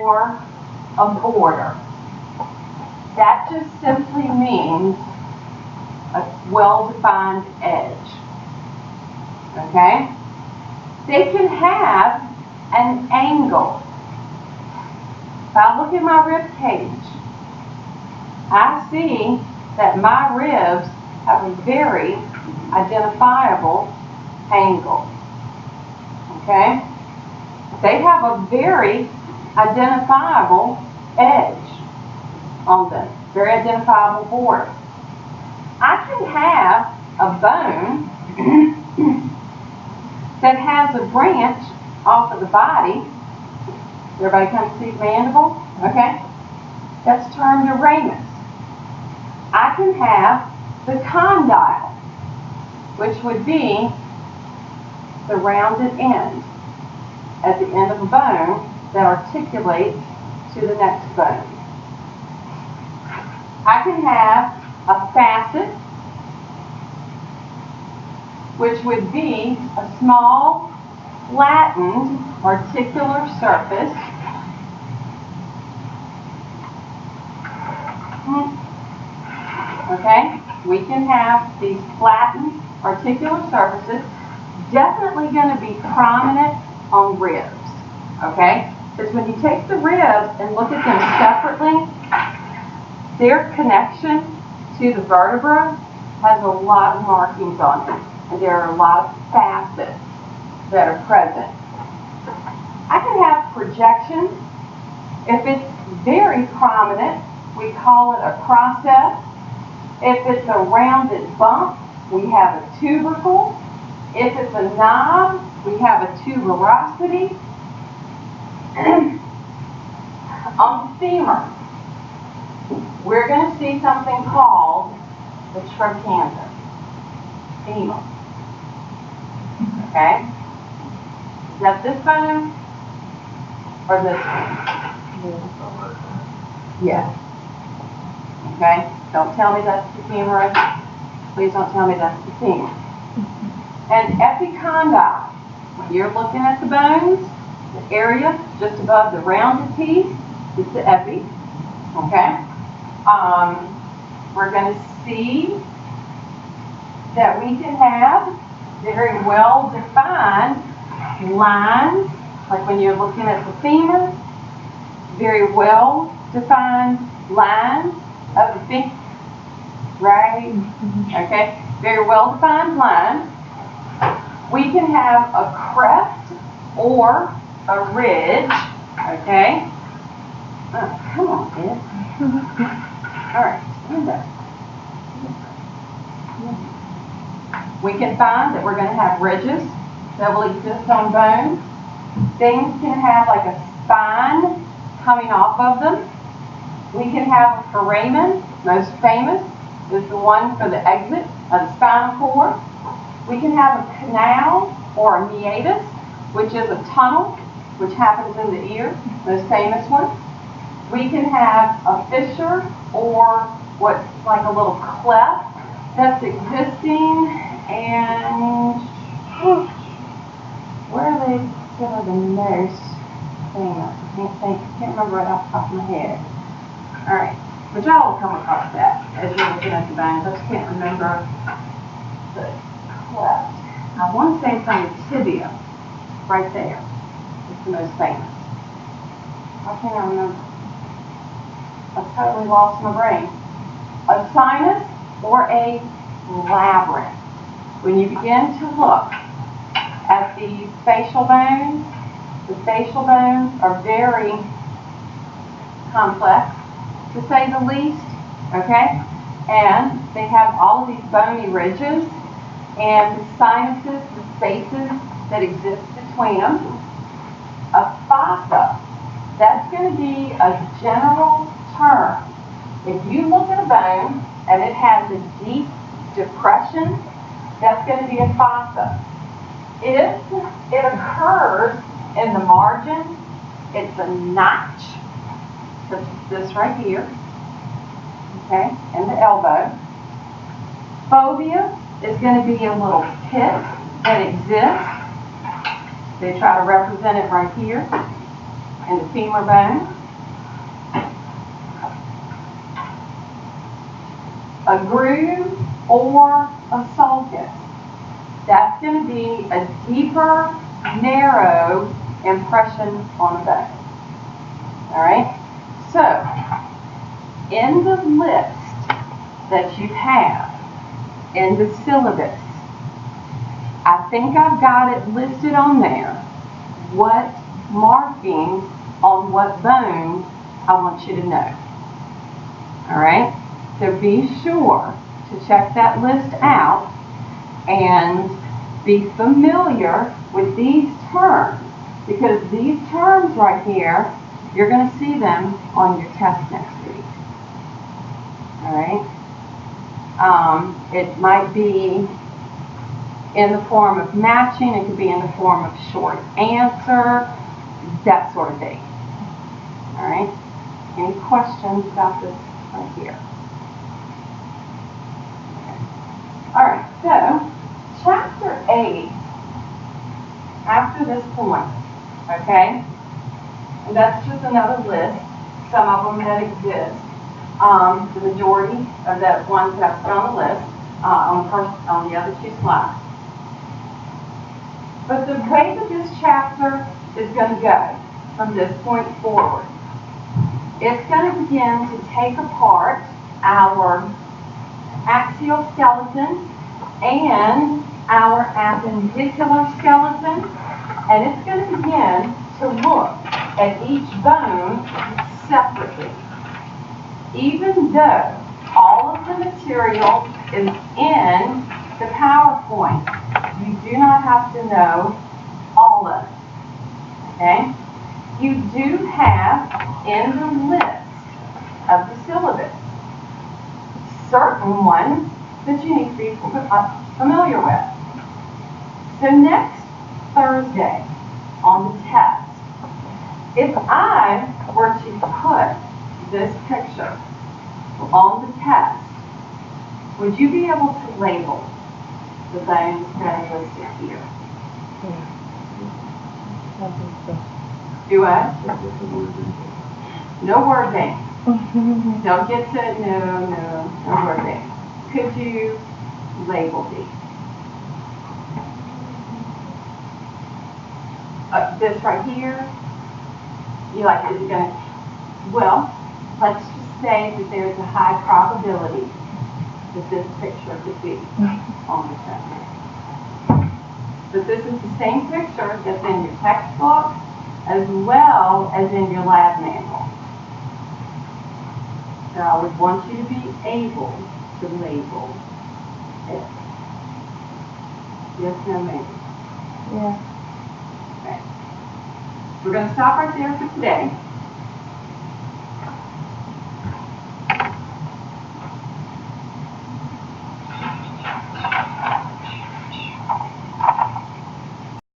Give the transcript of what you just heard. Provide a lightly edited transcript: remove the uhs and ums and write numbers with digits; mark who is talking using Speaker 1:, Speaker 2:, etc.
Speaker 1: or a border. That just simply means a well-defined edge. Okay? They can have an angle. If I look at my rib cage, I see that my ribs have a very identifiable angle. Okay? They have a very identifiable edge on them, very identifiable border. I can have a bone that has a branch off of the body. Everybody come see the mandible? Okay? That's termed a ramus. I can have the condyle, which would be the rounded end at the end of a bone that articulates to the next bone. I can have a facet, which would be a small, flattened, articular surface. Okay? We can have these flattened, articular surfaces, definitely going to be prominent on ribs. Okay? Because when you take the ribs and look at them separately, their connection to the vertebra has a lot of markings on it. And there are a lot of facets that are present. I can have projections. If it's very prominent, we call it a process. If it's a rounded bump, we have a tubercle. If it's a knob, we have a tuberosity. On the femur, we're going to see something called the trochanter. Femur. Okay? Is that this bone or this one? Yes. Okay? Don't tell me that's the femur. Please don't tell me that's the femur. And epicondyle, when you're looking at the bones, the area just above the rounded piece is the epi. Okay? We're going to see that we can have very well-defined lines, like when you're looking at the femur, very well-defined lines of the feet, right? Okay, very well-defined lines. We can have a crest or a ridge, okay? Oh, come on, kid. All right, stand up. We can find that we're going to have ridges that will exist on bones. Things can have like a spine coming off of them. We can have a foramen, most famous is the one for the exit of the spinal cord. We can have a canal or a meatus, which is a tunnel which happens in the ear, most famous one. We can have a fissure or what's like a little cleft that's existing, and where are they considered the most famous? I can't remember right off the top of my head. All right, but y'all will come across that as you're looking at the bones. I just can't remember the cleft. I want to say it's on the tibia, right there. It's the most famous. Why can't I remember? I've totally lost my brain. A sinus or a labyrinth. When you begin to look at the facial bones are very complex, to say the least, okay? And they have all of these bony ridges and the sinuses, the spaces that exist between them. A fossa, that's going to be a general term. If you look at a bone and it has a deep depression, that's going to be a fossa. If it occurs in the margin, it's a notch, such as this right here, okay, in the elbow. Fovea is going to be a little pit that exists. They try to represent it right here. and the femur bone, a groove, or a sulcus. That's going to be a deeper, narrow impression on the bone. All right? So, in the list that you have in the syllabus, I think I've got it listed on there what markings on what bones I want you to know. All right? So be sure to check that list out and be familiar with these terms, because these terms right here, you're going to see them on your test next week. All right? It might be in the form of matching, it could be in the form of short answer, that sort of thing. All right? Any questions about this right here? All right, so Chapter 8, after this point, okay, and that's just another list, some of them that exist. The majority of the ones that I've put on the list, on the other two slides. But the way that this chapter is going to go from this point forward, it's going to begin to take apart our axial skeleton and our appendicular skeleton, and it's going to begin to look at each bone separately. Even though all of the material is in the PowerPoint, you do not have to know all of it, okay? You do have in the list of the syllabus certain ones that you need to be familiar with. So next Thursday on the test, if I were to put this picture on the test, would you be able to label the bones that are listed here? Do what? No word bank. Don't get to, no word bank. Could you label these? This right here, you like, is it going to, well, let's just say that there's a high probability that this picture could be on the test. But this is the same picture that's in your textbook as well as in your lab manual. So I would want you to be able to label it. Yes, no, maybe.
Speaker 2: Yeah.
Speaker 1: Okay. We're going to stop right there for today.